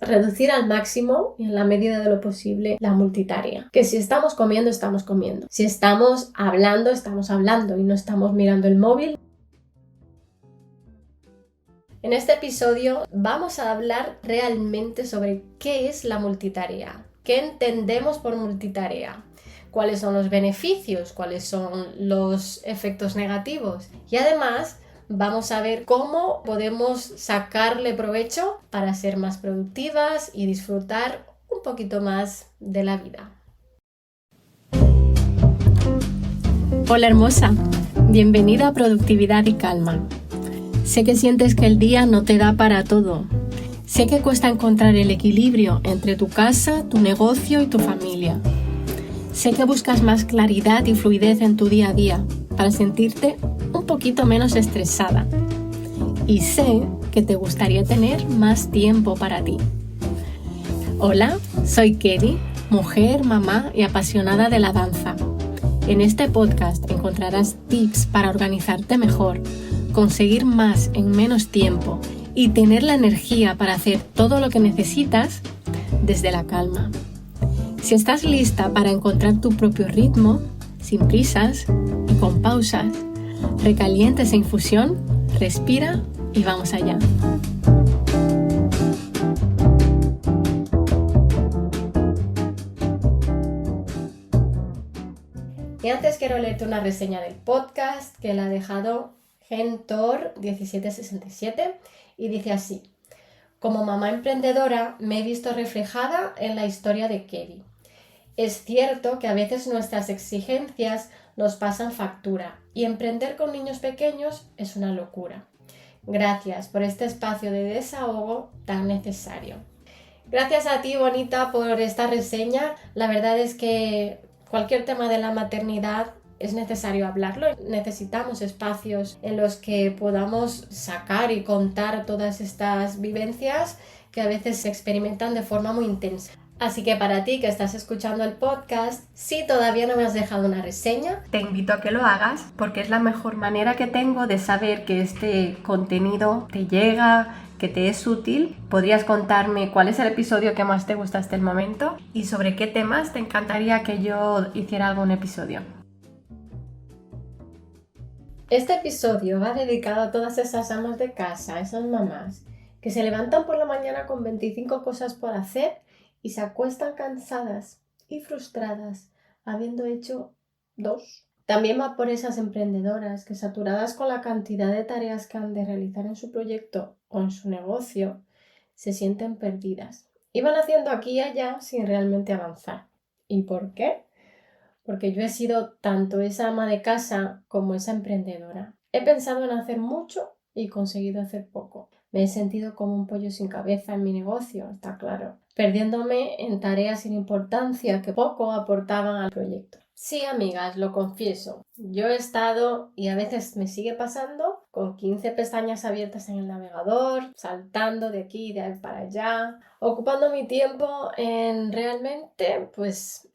reducir al máximo y en la medida de lo posible la multitarea. Que si estamos comiendo, estamos comiendo. Si estamos hablando y no estamos mirando el móvil. En este episodio vamos a hablar realmente sobre qué es la multitarea, qué entendemos por multitarea, cuáles son los beneficios, cuáles son los efectos negativos y además vamos a ver cómo podemos sacarle provecho para ser más productivas y disfrutar un poquito más de la vida. Hola hermosa, bienvenida a Productividad y Calma. Sé que sientes que el día no te da para todo. Sé que cuesta encontrar el equilibrio entre tu casa, tu negocio y tu familia. Sé que buscas más claridad y fluidez en tu día a día para sentirte un poquito menos estresada. Y sé que te gustaría tener más tiempo para ti. Hola, soy Kelly, mujer, mamá y apasionada de la danza. En este podcast encontrarás tips para organizarte mejor, conseguir más en menos tiempo y tener la energía para hacer todo lo que necesitas desde la calma. Si estás lista para encontrar tu propio ritmo, sin prisas y con pausas, recalienta esa infusión, respira y vamos allá. Y antes quiero leerte una reseña del podcast que la ha dejado Gentor1767 y dice así: como mamá emprendedora me he visto reflejada en la historia de Kelly. Es cierto que a veces nuestras exigencias nos pasan factura y emprender con niños pequeños es una locura. Gracias por este espacio de desahogo tan necesario. Gracias a ti, bonita, por esta reseña. La verdad es que cualquier tema de la maternidad es necesario hablarlo. Necesitamos espacios en los que podamos sacar y contar todas estas vivencias que a veces se experimentan de forma muy intensa. Así que para ti que estás escuchando el podcast, si todavía no me has dejado una reseña, te invito a que lo hagas porque es la mejor manera que tengo de saber que este contenido te llega, que te es útil. Podrías contarme cuál es el episodio que más te gusta hasta el momento y sobre qué temas te encantaría que yo hiciera algún episodio. Este episodio va dedicado a todas esas amas de casa, esas mamás que se levantan por la mañana con 25 cosas por hacer y se acuestan cansadas y frustradas habiendo hecho 2. También va por esas emprendedoras que, saturadas con la cantidad de tareas que han de realizar en su proyecto o en su negocio, se sienten perdidas y van haciendo aquí y allá sin realmente avanzar. ¿Y por qué? Porque yo he sido tanto esa ama de casa como esa emprendedora. He pensado en hacer mucho y conseguido hacer poco. Me he sentido como un pollo sin cabeza en mi negocio, está claro, perdiéndome en tareas sin importancia que poco aportaban al proyecto. Sí, amigas, lo confieso. Yo he estado, y a veces me sigue pasando, con 15 pestañas abiertas en el navegador, saltando de aquí y de ahí para allá, ocupando mi tiempo en realmente,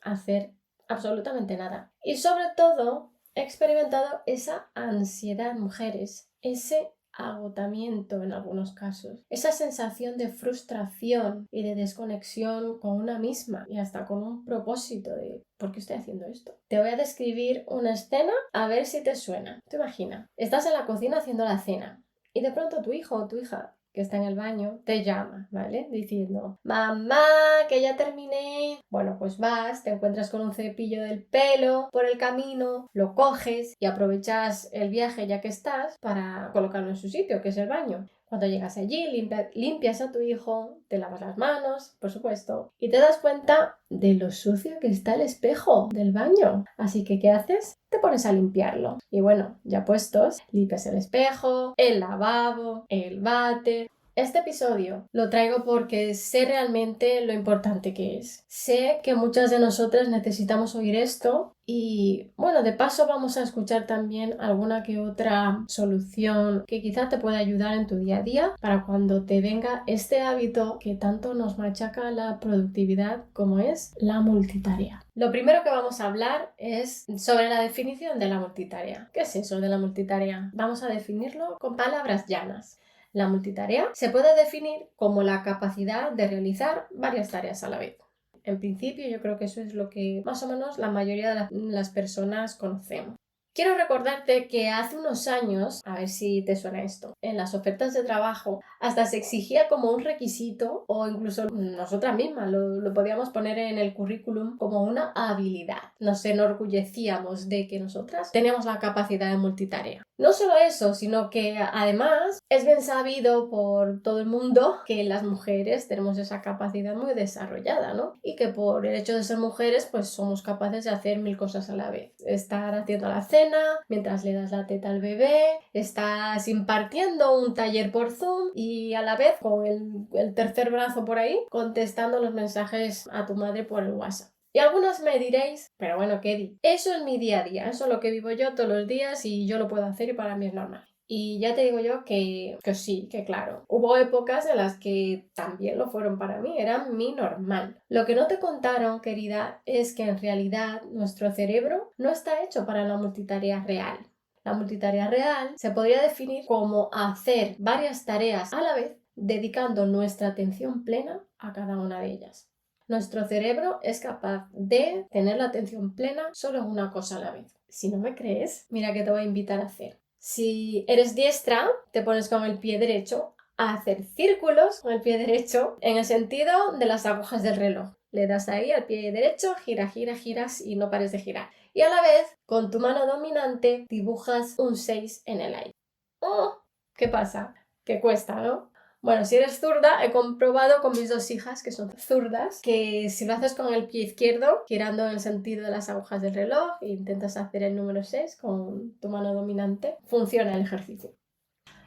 hacer absolutamente nada. Y sobre todo, he experimentado esa ansiedad, mujeres, ese agotamiento en algunos casos, esa sensación de frustración y de desconexión con una misma y hasta con un propósito de ¿por qué estoy haciendo esto? Te voy a describir una escena a ver si te suena. Te imaginas, estás en la cocina haciendo la cena y de pronto tu hijo o tu hija que está en el baño, te llama, ¿vale? Diciendo, mamá, que ya terminé. Bueno, pues vas, te encuentras con un cepillo del pelo por el camino, lo coges y aprovechas el viaje ya que estás para colocarlo en su sitio, que es el baño. Cuando llegas allí, limpias a tu hijo, te lavas las manos, por supuesto, y te das cuenta de lo sucio que está el espejo del baño. Así que, ¿qué haces? Te pones a limpiarlo. Y bueno, ya puestos, limpias el espejo, el lavabo, el váter. Este episodio lo traigo porque sé realmente lo importante que es. Sé que muchas de nosotras necesitamos oír esto y, bueno, de paso vamos a escuchar también alguna que otra solución que quizá te pueda ayudar en tu día a día para cuando te venga este hábito que tanto nos machaca la productividad como es la multitarea. Lo primero que vamos a hablar es sobre la definición de la multitarea. ¿Qué es eso de la multitarea? Vamos a definirlo con palabras llanas. La multitarea se puede definir como la capacidad de realizar varias tareas a la vez. En principio, yo creo que eso es lo que más o menos la mayoría de las personas conocemos. Quiero recordarte que hace unos años, a ver si te suena esto, en las ofertas de trabajo hasta se exigía como un requisito, o incluso nosotras mismas lo podíamos poner en el currículum como una habilidad. Nos enorgullecíamos de que nosotras teníamos la capacidad de multitarea. No solo eso, sino que además es bien sabido por todo el mundo que las mujeres tenemos esa capacidad muy desarrollada, ¿no? Y que por el hecho de ser mujeres, pues somos capaces de hacer 1000 cosas a la vez. Estar haciendo la cena, mientras le das la teta al bebé, estás impartiendo un taller por Zoom y a la vez con el tercer brazo por ahí contestando los mensajes a tu madre por el WhatsApp. Y algunos me diréis, pero bueno, Kedi, eso es mi día a día, eso es lo que vivo yo todos los días y yo lo puedo hacer y para mí es normal. Y ya te digo yo que sí, que claro. Hubo épocas en las que también lo fueron para mí, era mi normal. Lo que no te contaron, querida, es que en realidad nuestro cerebro no está hecho para la multitarea real. La multitarea real se podría definir como hacer varias tareas a la vez, dedicando nuestra atención plena a cada una de ellas. Nuestro cerebro es capaz de tener la atención plena solo en una cosa a la vez. Si no me crees, mira que te voy a invitar a hacer. Si eres diestra, te pones con el pie derecho a hacer círculos con el pie derecho en el sentido de las agujas del reloj. Le das ahí al pie derecho, giras y no pares de girar. Y a la vez, con tu mano dominante, dibujas un 6 en el aire. ¡Oh! ¿Qué pasa? Que cuesta, ¿no? Bueno, si eres zurda, he comprobado con mis 2 hijas, que son zurdas, que si lo haces con el pie izquierdo, girando en el sentido de las agujas del reloj, e intentas hacer el número 6 con tu mano dominante, funciona el ejercicio.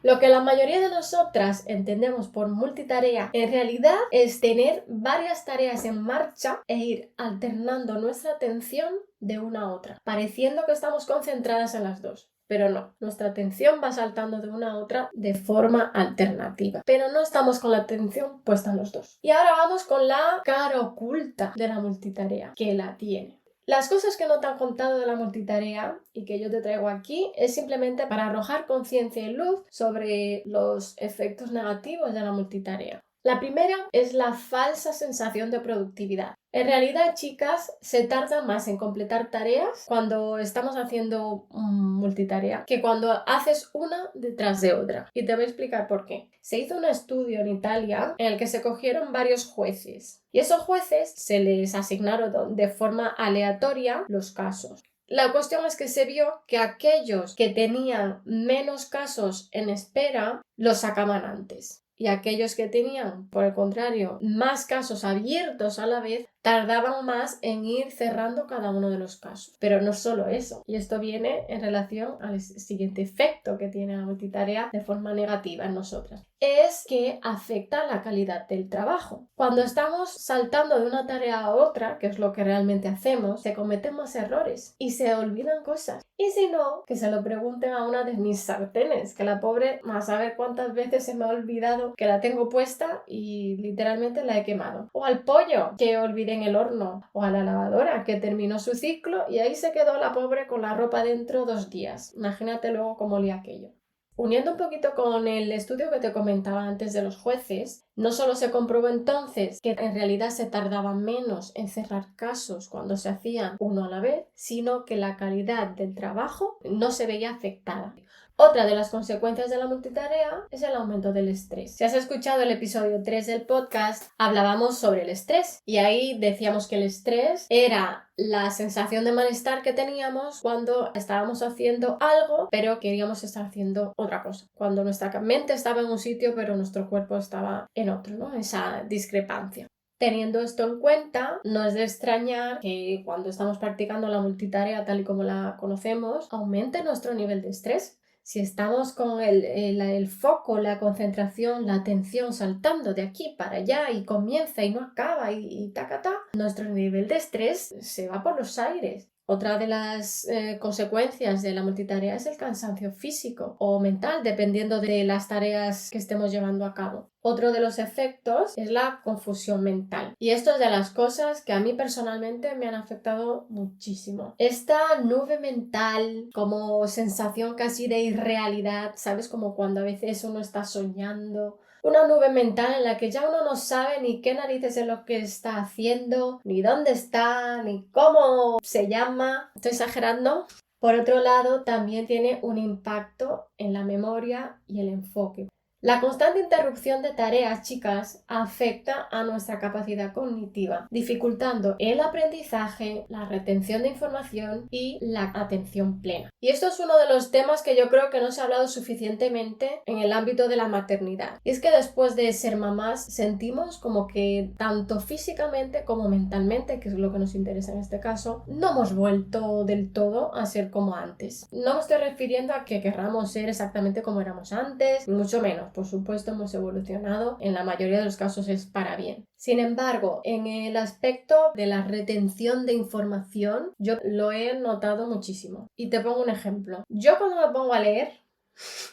Lo que la mayoría de nosotras entendemos por multitarea en realidad es tener varias tareas en marcha e ir alternando nuestra atención de una a otra, pareciendo que estamos concentradas en las dos. Pero no, nuestra atención va saltando de una a otra de forma alternativa. Pero no estamos con la atención puesta en los dos. Y ahora vamos con la cara oculta de la multitarea, que la tiene. Las cosas que no te han contado de la multitarea y que yo te traigo aquí es simplemente para arrojar conciencia y luz sobre los efectos negativos de la multitarea. La primera es la falsa sensación de productividad. En realidad, chicas, se tarda más en completar tareas cuando estamos haciendo multitarea que cuando haces una detrás de otra. Y te voy a explicar por qué. Se hizo un estudio en Italia en el que se cogieron varios jueces y esos jueces se les asignaron de forma aleatoria los casos. La cuestión es que se vio que aquellos que tenían menos casos en espera los sacaban antes. Y aquellos que tenían, por el contrario, más casos abiertos a la vez, tardaban más en ir cerrando cada uno de los casos. Pero no solo eso, y esto viene en relación al siguiente efecto que tiene la multitarea de forma negativa en nosotras. Es que afecta la calidad del trabajo. Cuando estamos saltando de una tarea a otra, que es lo que realmente hacemos, se cometen más errores y se olvidan cosas. Y si no, que se lo pregunten a una de mis sartenes, que la pobre, a saber cuántas veces se me ha olvidado que la tengo puesta y literalmente la he quemado. O al pollo, que olvidé en el horno. O a la lavadora, que terminó su ciclo y ahí se quedó la pobre con la ropa dentro 2 días. Imagínate luego cómo olía aquello. Uniendo un poquito con el estudio que te comentaba antes de los jueces, no solo se comprobó entonces que en realidad se tardaba menos en cerrar casos cuando se hacían uno a la vez, sino que la calidad del trabajo no se veía afectada. Otra de las consecuencias de la multitarea es el aumento del estrés. Si has escuchado el episodio 3 del podcast, hablábamos sobre el estrés y ahí decíamos que el estrés era la sensación de malestar que teníamos cuando estábamos haciendo algo pero queríamos estar haciendo otra cosa. Cuando nuestra mente estaba en un sitio pero nuestro cuerpo estaba en otro, ¿no? Esa discrepancia. Teniendo esto en cuenta, no es de extrañar que cuando estamos practicando la multitarea tal y como la conocemos, aumente nuestro nivel de estrés. Si estamos con el foco, la concentración, la atención saltando de aquí para allá y comienza y no acaba y tacata, nuestro nivel de estrés se va por los aires. Otra de las consecuencias de la multitarea es el cansancio físico o mental, dependiendo de las tareas que estemos llevando a cabo. Otro de los efectos es la confusión mental. Y esto es de las cosas que a mí personalmente me han afectado muchísimo. Esta nube mental, como sensación casi de irrealidad, ¿sabes? Como cuando a veces uno está soñando. Una nube mental en la que ya uno no sabe ni qué narices es lo que está haciendo, ni dónde está, ni cómo se llama. Estoy exagerando. Por otro lado, también tiene un impacto en la memoria y el enfoque. La constante interrupción de tareas, chicas, afecta a nuestra capacidad cognitiva, dificultando el aprendizaje, la retención de información y la atención plena. Y esto es uno de los temas que yo creo que no se ha hablado suficientemente en el ámbito de la maternidad. Y es que después de ser mamás sentimos como que tanto físicamente como mentalmente, que es lo que nos interesa en este caso, no hemos vuelto del todo a ser como antes. No me estoy refiriendo a que querramos ser exactamente como éramos antes, ni mucho menos. Por supuesto, hemos evolucionado, en la mayoría de los casos es para bien. Sin embargo, en el aspecto de la retención de información, yo lo he notado muchísimo. Y te pongo un ejemplo. Yo cuando me pongo a leer,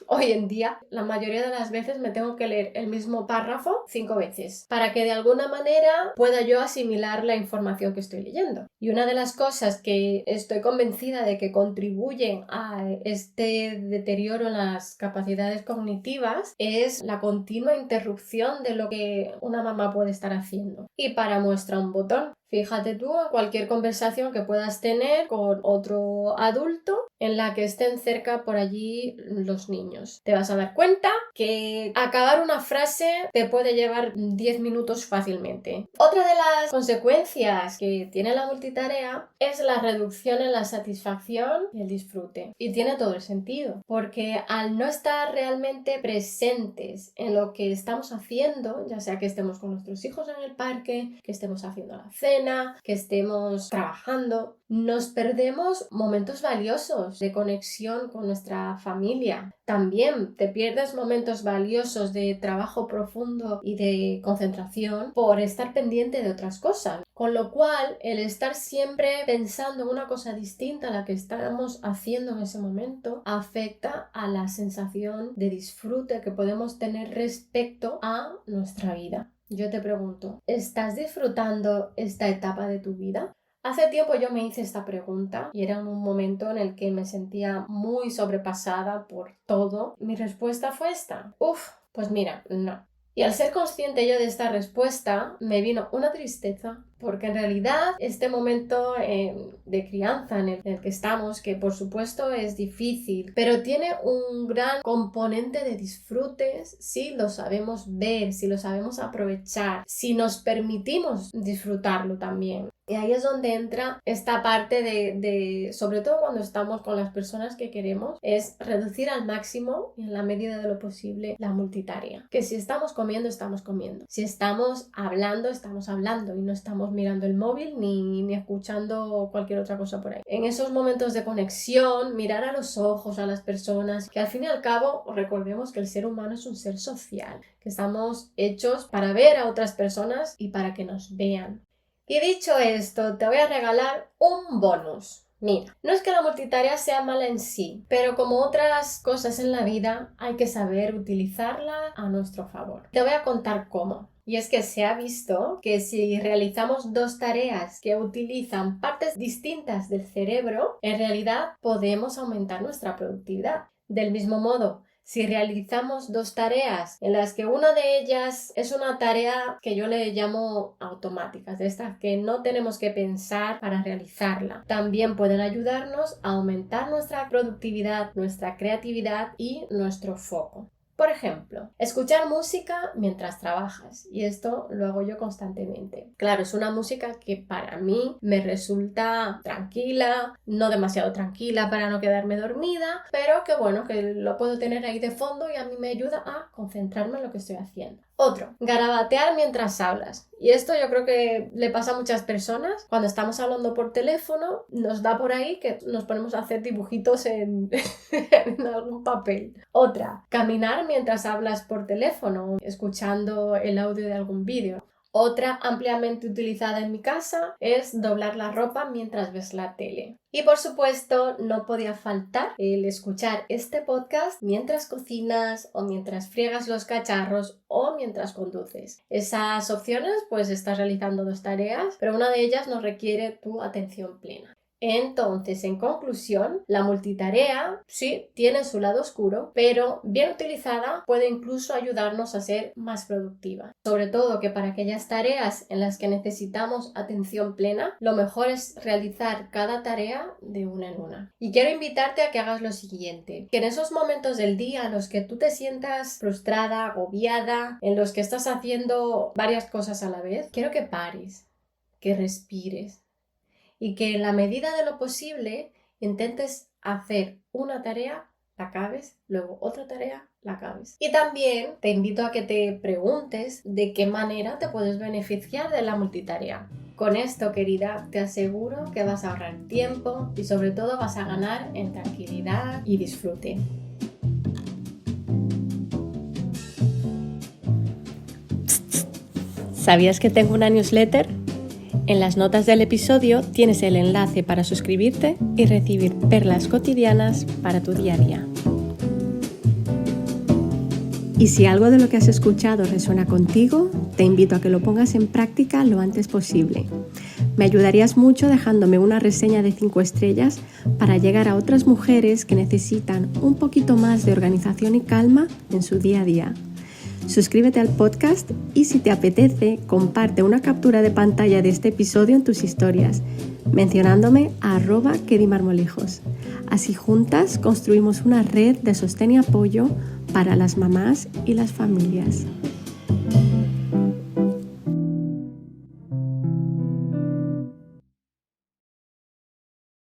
hoy en día, la mayoría de las veces me tengo que leer el mismo párrafo 5 veces para que de alguna manera pueda yo asimilar la información que estoy leyendo. Y una de las cosas que estoy convencida de que contribuyen a este deterioro en las capacidades cognitivas es la continua interrupción de lo que una mamá puede estar haciendo. Y para muestra un botón. Fíjate tú en cualquier conversación que puedas tener con otro adulto en la que estén cerca por allí los niños. Te vas a dar cuenta que acabar una frase te puede llevar 10 minutos fácilmente. Otra de las consecuencias que tiene la multitarea es la reducción en la satisfacción y el disfrute. Y tiene todo el sentido, porque al no estar realmente presentes en lo que estamos haciendo, ya sea que estemos con nuestros hijos en el parque, que estemos haciendo la cena, que estemos trabajando, nos perdemos momentos valiosos de conexión con nuestra familia. También te pierdes momentos valiosos de trabajo profundo y de concentración por estar pendiente de otras cosas. Con lo cual, el estar siempre pensando en una cosa distinta a la que estamos haciendo en ese momento afecta a la sensación de disfrute que podemos tener respecto a nuestra vida. Yo te pregunto, ¿estás disfrutando esta etapa de tu vida? Hace tiempo yo me hice esta pregunta y era en un momento en el que me sentía muy sobrepasada por todo. Mi respuesta fue esta. Pues mira, no. Y al ser consciente yo de esta respuesta, me vino una tristeza, porque en realidad este momento de crianza en el que estamos, que por supuesto es difícil, pero tiene un gran componente de disfrutes si lo sabemos ver, si lo sabemos aprovechar, si nos permitimos disfrutarlo también. Y ahí es donde entra esta parte de, sobre todo cuando estamos con las personas que queremos, es reducir al máximo, en la medida de lo posible, la multitarea. Que si estamos comiendo, estamos comiendo. Si estamos hablando, estamos hablando y no estamos mirando el móvil ni escuchando cualquier otra cosa por ahí. En esos momentos de conexión, mirar a los ojos a las personas, que al fin y al cabo, recordemos que el ser humano es un ser social, que estamos hechos para ver a otras personas y para que nos vean. Y dicho esto, te voy a regalar un bonus. Mira, no es que la multitarea sea mala en sí, pero como otras cosas en la vida, hay que saber utilizarla a nuestro favor. Te voy a contar cómo. Y es que se ha visto que si realizamos 2 tareas que utilizan partes distintas del cerebro, en realidad podemos aumentar nuestra productividad. Del mismo modo, si realizamos 2 tareas en las que una de ellas es una tarea que yo le llamo automáticas, de estas que no tenemos que pensar para realizarla, también pueden ayudarnos a aumentar nuestra productividad, nuestra creatividad y nuestro foco. Por ejemplo, escuchar música mientras trabajas, y esto lo hago yo constantemente. Claro, es una música que para mí me resulta tranquila, no demasiado tranquila para no quedarme dormida, pero que bueno, que lo puedo tener ahí de fondo y a mí me ayuda a concentrarme en lo que estoy haciendo. Otro, garabatear mientras hablas. Y esto yo creo que le pasa a muchas personas. Cuando estamos hablando por teléfono, nos da por ahí que nos ponemos a hacer dibujitos en algún papel. Otra, caminar mientras hablas por teléfono, escuchando el audio de algún vídeo. Otra ampliamente utilizada en mi casa es doblar la ropa mientras ves la tele. Y por supuesto, no podía faltar el escuchar este podcast mientras cocinas o mientras friegas los cacharros o mientras conduces. Esas opciones, pues estás realizando 2 tareas, pero una de ellas no requiere tu atención plena. Entonces, en conclusión, la multitarea sí tiene su lado oscuro, pero bien utilizada puede incluso ayudarnos a ser más productiva. Sobre todo que para aquellas tareas en las que necesitamos atención plena, lo mejor es realizar cada tarea de una en una. Y quiero invitarte a que hagas lo siguiente, que en esos momentos del día en los que tú te sientas frustrada, agobiada, en los que estás haciendo varias cosas a la vez, quiero que pares, que respires. Y que en la medida de lo posible intentes hacer una tarea, la acabes, luego otra tarea, la acabes. Y también te invito a que te preguntes de qué manera te puedes beneficiar de la multitarea. Con esto, querida, te aseguro que vas a ahorrar tiempo y sobre todo vas a ganar en tranquilidad y disfrute. ¿Sabías que tengo una newsletter? En las notas del episodio tienes el enlace para suscribirte y recibir perlas cotidianas para tu día a día. Y si algo de lo que has escuchado resuena contigo, te invito a que lo pongas en práctica lo antes posible. Me ayudarías mucho dejándome una reseña de 5 estrellas para llegar a otras mujeres que necesitan un poquito más de organización y calma en su día a día. Suscríbete al podcast y si te apetece, comparte una captura de pantalla de este episodio en tus historias, mencionándome a @kedimarmolijos. Así juntas construimos una red de sostén y apoyo para las mamás y las familias.